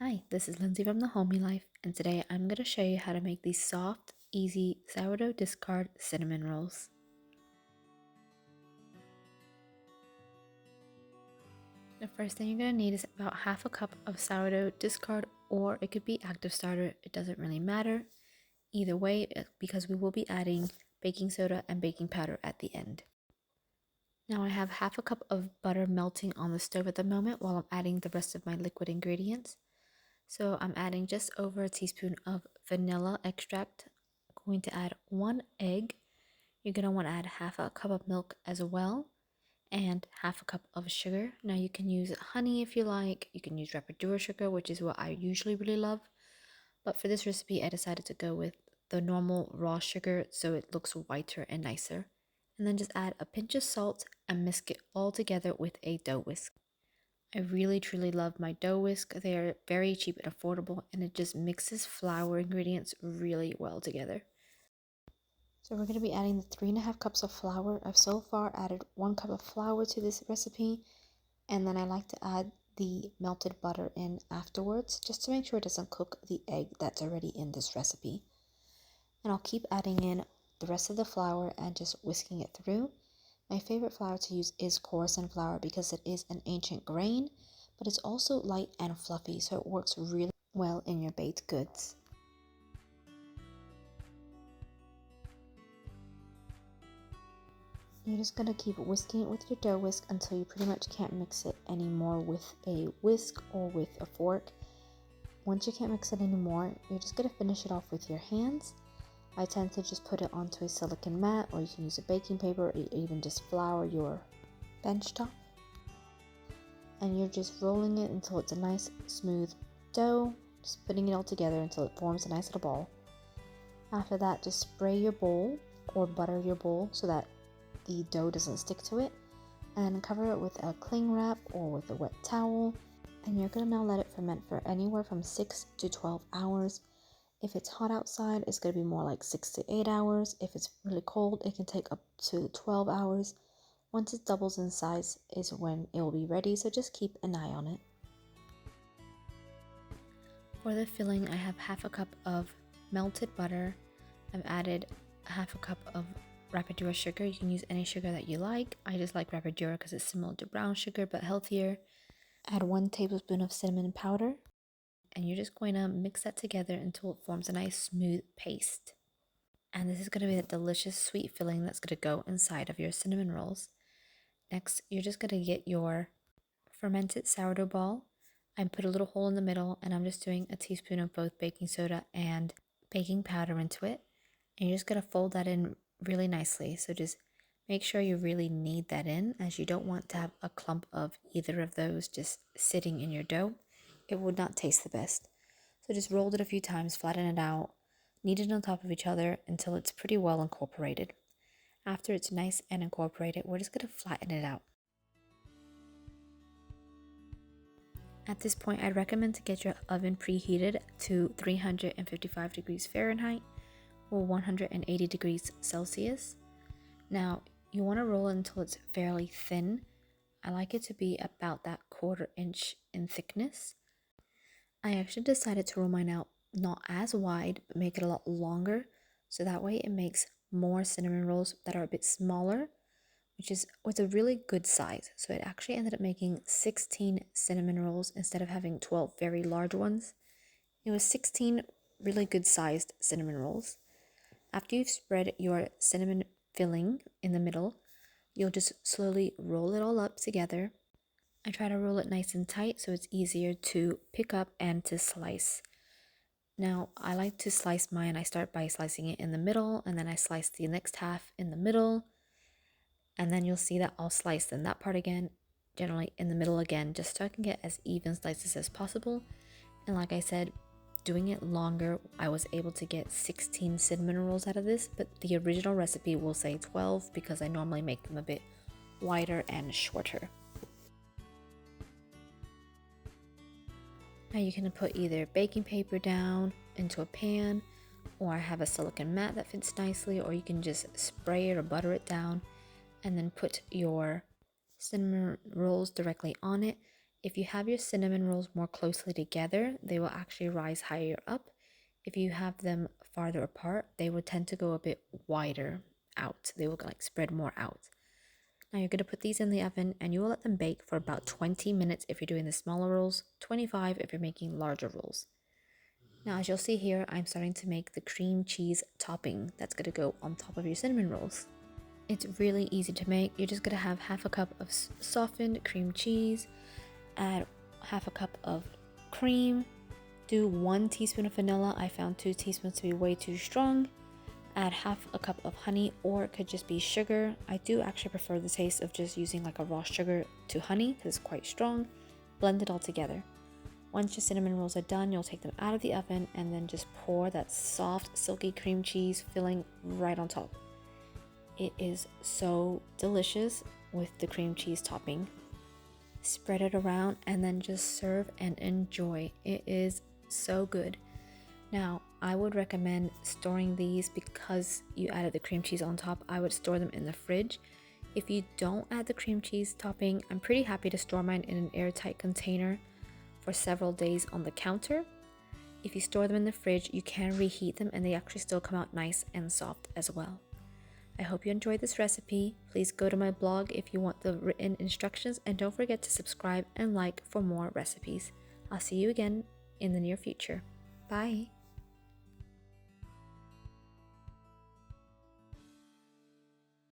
Hi, this is Lindsay from The Homey Life, and today I'm going to show you how to make these soft, easy sourdough discard cinnamon rolls. The first thing you're going to need is about half a cup of sourdough discard, or it could be active starter. It doesn't really matter either way because we will be adding baking soda and baking powder at the end. Now I have half a cup of butter melting on the stove at the moment while I'm adding the rest of my liquid ingredients. So I'm adding just over a teaspoon of vanilla extract. I'm going to add 1 egg. You're going to want to add half a cup of milk as well and half a cup of sugar. Now you can use honey if you like. You can use rapadura sugar, which is what I usually really love. But for this recipe, I decided to go with the normal raw sugar so it looks whiter and nicer. And then just add a pinch of salt and whisk it all together with a dough whisk. I really truly love my dough whisk. They are very cheap and affordable, and it just mixes flour ingredients really well together. So we're going to be adding the 3.5 cups of flour. I've so far added 1 cup of flour to this recipe, and then I like to add the melted butter in afterwards just to make sure it doesn't cook the egg that's already in this recipe. And I'll keep adding in the rest of the flour and just whisking it through. My favorite flour to use is Coruscant flour because it is an ancient grain, but it's also light and fluffy, so it works really well in your baked goods. You're just going to keep whisking it with your dough whisk until you pretty much can't mix it anymore with a whisk or with a fork. Once you can't mix it anymore, you're just going to finish it off with your hands. I tend to just put it onto a silicone mat, or you can use a baking paper, or even just flour your bench top. And you're just rolling it until it's a nice smooth dough, just putting it all together until it forms a nice little ball. After that, just spray your bowl or butter your bowl so that the dough doesn't stick to it, and cover it with a cling wrap or with a wet towel. And you're going to now let it ferment for anywhere from 6 to 12 hours. If it's hot outside, it's going to be more like 6 to 8 hours. If it's really cold, it can take up to 12 hours. Once it doubles in size is when it will be ready, so just keep an eye on it. For the filling, I have half a cup of melted butter. I've added half a cup of rapadura sugar. You can use any sugar that you like. I just like rapadura because it's similar to brown sugar but healthier. Add 1 tablespoon of cinnamon powder, and you're just going to mix that together until it forms a nice smooth paste. And this is going to be that delicious sweet filling that's going to go inside of your cinnamon rolls. Next, you're just going to get your fermented sourdough ball. I put a little hole in the middle, and I'm just doing a teaspoon of both baking soda and baking powder into it. And you're just going to fold that in really nicely. So just make sure you really knead that in, as you don't want to have a clump of either of those just sitting in your dough. It would not taste the best. So just roll it a few times, flatten it out, knead it on top of each other until it's pretty well incorporated. After it's nice and incorporated, we're just going to flatten it out. At this point, I'd recommend to get your oven preheated to 355 degrees Fahrenheit or 180 degrees Celsius. Now, you want to roll it until it's fairly thin. I like it to be about that 1/4 inch in thickness. I actually decided to roll mine out not as wide, but make it a lot longer, so that way it makes more cinnamon rolls that are a bit smaller, which was a really good size. So it actually ended up making 16 cinnamon rolls instead of having 12 very large ones. It was 16 really good sized cinnamon rolls. After you've spread your cinnamon filling in the middle, you'll just slowly roll it all up together. I try to roll it nice and tight so it's easier to pick up and to slice. Now, I like to slice mine. I start by slicing it in the middle, and then I slice the next half in the middle. And then you'll see that I'll slice then that part again, generally in the middle again, just so I can get as even slices as possible. And like I said, doing it longer, I was able to get 16 cinnamon rolls out of this, but the original recipe will say 12 because I normally make them a bit wider and shorter. Now you can put either baking paper down into a pan, or I have a silicone mat that fits nicely, or you can just spray it or butter it down and then put your cinnamon rolls directly on it. If you have your cinnamon rolls more closely together, they will actually rise higher up. If you have them farther apart, they will tend to go a bit wider out. They will like spread more out. Now you're going to put these in the oven and you will let them bake for about 20 minutes if you're doing the smaller rolls, 25 if you're making larger rolls. Now as you'll see here, I'm starting to make the cream cheese topping that's going to go on top of your cinnamon rolls. It's really easy to make. You're just going to have half a cup of softened cream cheese, add half a cup of cream, do 1 teaspoon of vanilla. I found 2 teaspoons to be way too strong. Add half a cup of honey, or it could just be sugar. I do actually prefer the taste of just using like a raw sugar to honey because it's quite strong. Blend it all together. Once your cinnamon rolls are done, you'll take them out of the oven and then just pour that soft, silky cream cheese filling right on top. It is so delicious with the cream cheese topping. Spread it around and then just serve and enjoy. It is so good. Now, I would recommend storing these because you added the cream cheese on top. I would store them in the fridge. If you don't add the cream cheese topping, I'm pretty happy to store mine in an airtight container for several days on the counter. If you store them in the fridge, you can reheat them and they actually still come out nice and soft as well. I hope you enjoyed this recipe. Please go to my blog if you want the written instructions, and don't forget to subscribe and like for more recipes. I'll see you again in the near future. Bye!